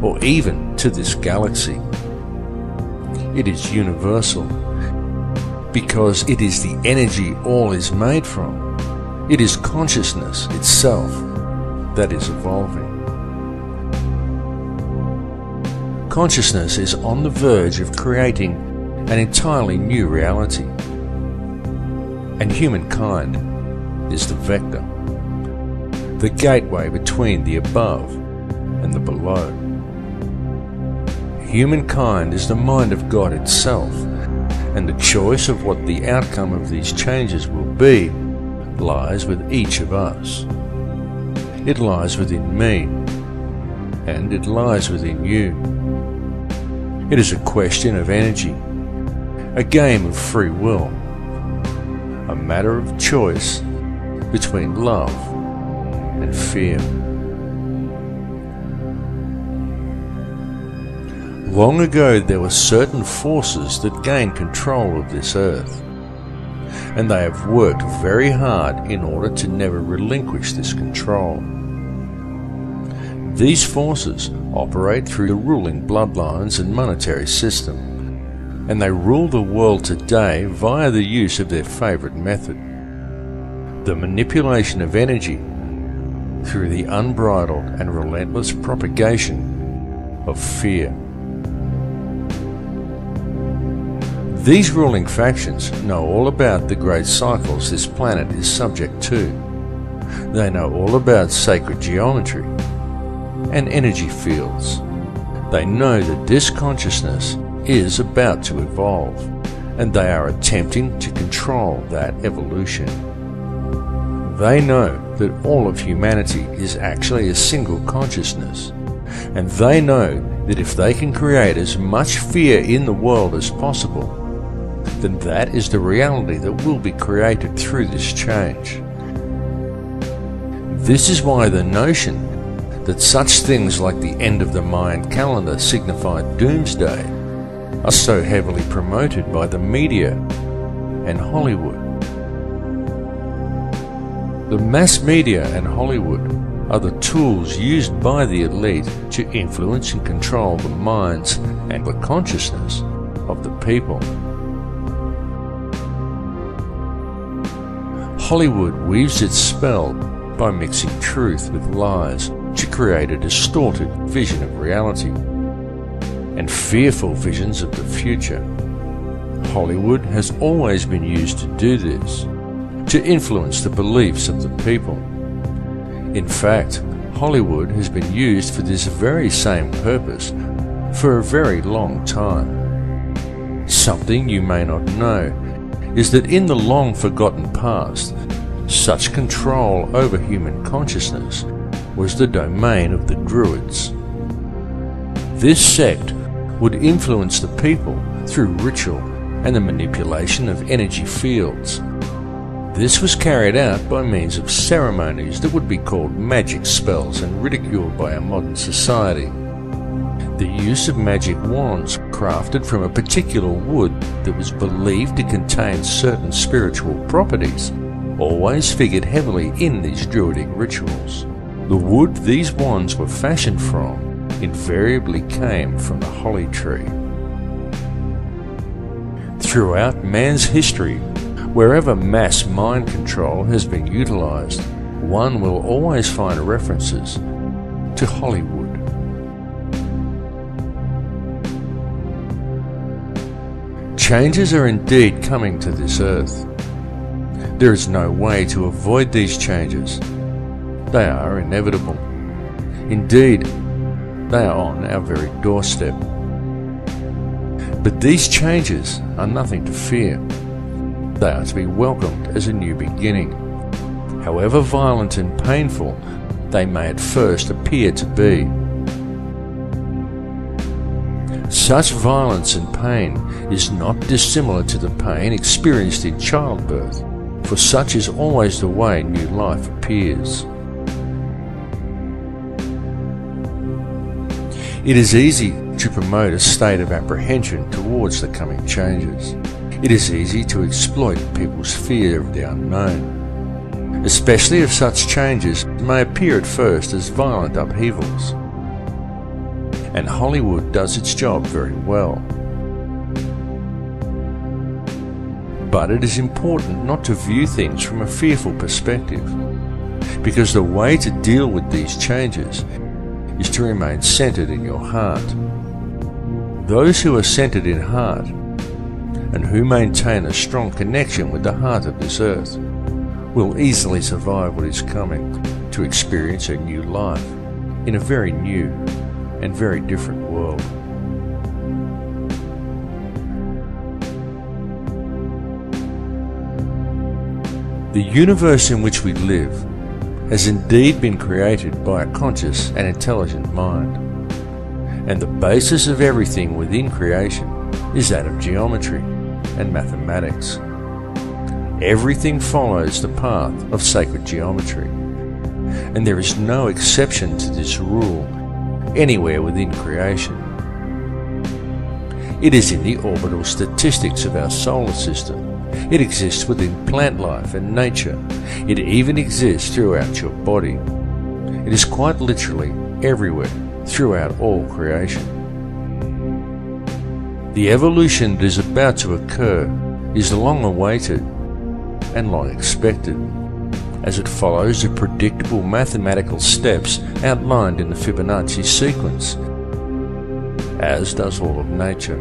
or even to this galaxy. It is universal, because it is the energy all is made from. It is consciousness itself that is evolving. Consciousness is on the verge of creating an entirely new reality, and humankind is the vector, the gateway between the above and the below. Humankind is the mind of God itself, and the choice of what the outcome of these changes will be lies with each of us. It lies within me, and it lies within you. It is a question of energy, a game of free will, a matter of choice between love and fear. Long ago there were certain forces that gained control of this earth, and they have worked very hard in order to never relinquish this control. These forces operate through the ruling bloodlines and monetary system, and they rule the world today via the use of their favorite method, the manipulation of energy through the unbridled and relentless propagation of fear. These ruling factions know all about the great cycles this planet is subject to. They know all about sacred geometry and energy fields. They know that this consciousness is about to evolve, and they are attempting to control that evolution. They know that all of humanity is actually a single consciousness, and they know that if they can create as much fear in the world as possible, then that is the reality that will be created through this change. This is why the notion that such things like the end of the Mayan calendar signify doomsday are so heavily promoted by the media and Hollywood. The mass media and Hollywood are the tools used by the elite to influence and control the minds and the consciousness of the people. Hollywood weaves its spell by mixing truth with lies to create a distorted vision of reality and fearful visions of the future. Hollywood has always been used to do this, to influence the beliefs of the people. In fact, Hollywood has been used for this very same purpose for a very long time. Something you may not know is that in the long forgotten past, such control over human consciousness was the domain of the Druids. This sect would influence the people through ritual and the manipulation of energy fields. This was carried out by means of ceremonies that would be called magic spells and ridiculed by our modern society. The use of magic wands crafted from a particular wood that was believed to contain certain spiritual properties always figured heavily in these druidic rituals. The wood these wands were fashioned from invariably came from the holly tree. Throughout man's history, wherever mass mind control has been utilized, one will always find references to Hollywood. Changes are indeed coming to this earth. There is no way to avoid these changes. They are inevitable. Indeed, they are on our very doorstep. But these changes are nothing to fear. They are to be welcomed as a new beginning. However violent and painful they may at first appear to be. Such violence and pain is not dissimilar to the pain experienced in childbirth, for such is always the way new life appears. It is easy to promote a state of apprehension towards the coming changes. It is easy to exploit people's fear of the unknown, especially if such changes may appear at first as violent upheavals. And Hollywood does its job very well. But it is important not to view things from a fearful perspective, because the way to deal with these changes is to remain centered in your heart. Those who are centered in heart and who maintain a strong connection with the heart of this earth will easily survive what is coming, to experience a new life in a very new and very different world. The universe in which we live has indeed been created by a conscious and intelligent mind, and the basis of everything within creation is that of geometry and mathematics. Everything follows the path of sacred geometry, and there is no exception to this rule anywhere within creation. It is in the orbital statistics of our solar system. It exists within plant life and nature. It even exists throughout your body. It is quite literally everywhere throughout all creation. The evolution that is about to occur is long awaited and long expected, as it follows the predictable mathematical steps outlined in the Fibonacci sequence, as does all of nature.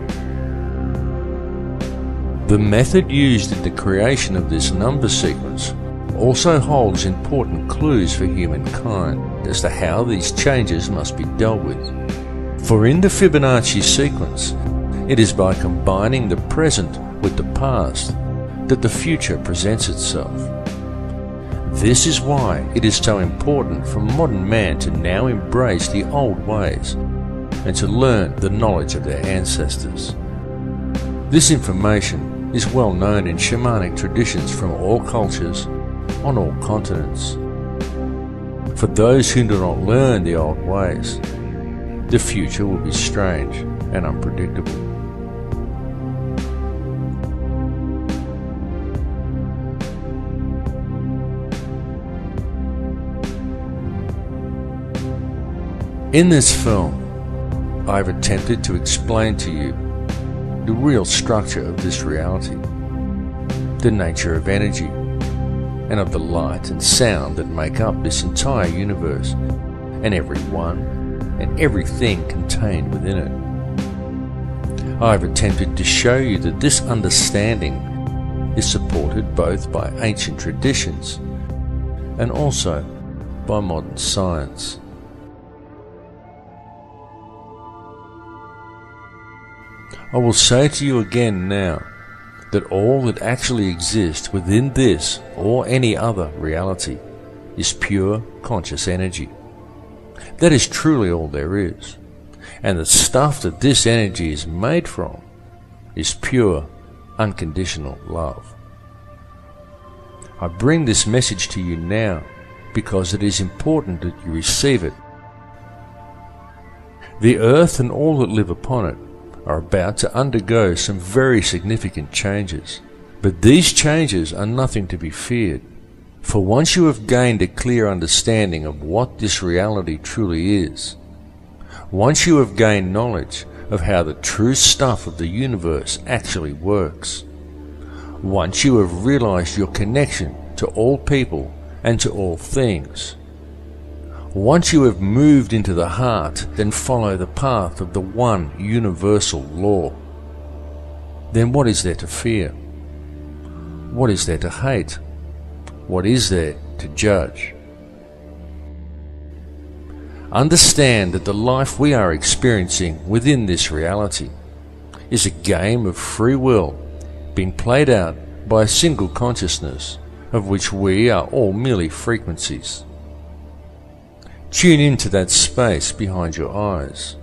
The method used in the creation of this number sequence also holds important clues for humankind as to how these changes must be dealt with. For in the Fibonacci sequence, it is by combining the present with the past that the future presents itself. This is why it is so important for modern man to now embrace the old ways and to learn the knowledge of their ancestors. This information is well known in shamanic traditions from all cultures, on all continents. For those who do not learn the old ways, the future will be strange and unpredictable. In this film, I have attempted to explain to you the real structure of this reality, the nature of energy, and of the light and sound that make up this entire universe, and everyone and everything contained within it. I have attempted to show you that this understanding is supported both by ancient traditions and also by modern science. I will say to you again now that all that actually exists within this or any other reality is pure conscious energy. That is truly all there is, and the stuff that this energy is made from is pure unconditional love. I bring this message to you now because it is important that you receive it. The earth and all that live upon it are about to undergo some very significant changes. But these changes are nothing to be feared, for once you have gained a clear understanding of what this reality truly is, once you have gained knowledge of how the true stuff of the universe actually works, once you have realized your connection to all people and to all things, once you have moved into the heart, then follow the path of the one universal law. Then what is there to fear? What is there to hate? What is there to judge? Understand that the life we are experiencing within this reality is a game of free will being played out by a single consciousness of which we are all merely frequencies. Tune into that space behind your eyes.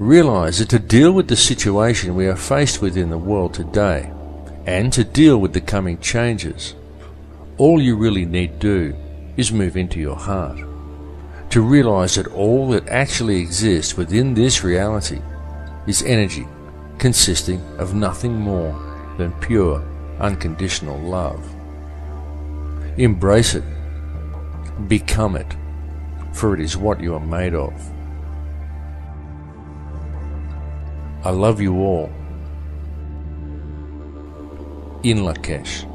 Realize that to deal with the situation we are faced with in the world today, and to deal with the coming changes, all you really need do is move into your heart. To realize that all that actually exists within this reality is energy consisting of nothing more than pure, unconditional love. Embrace it. Become it. For it is what you are made of. I love you all. In Lakesh.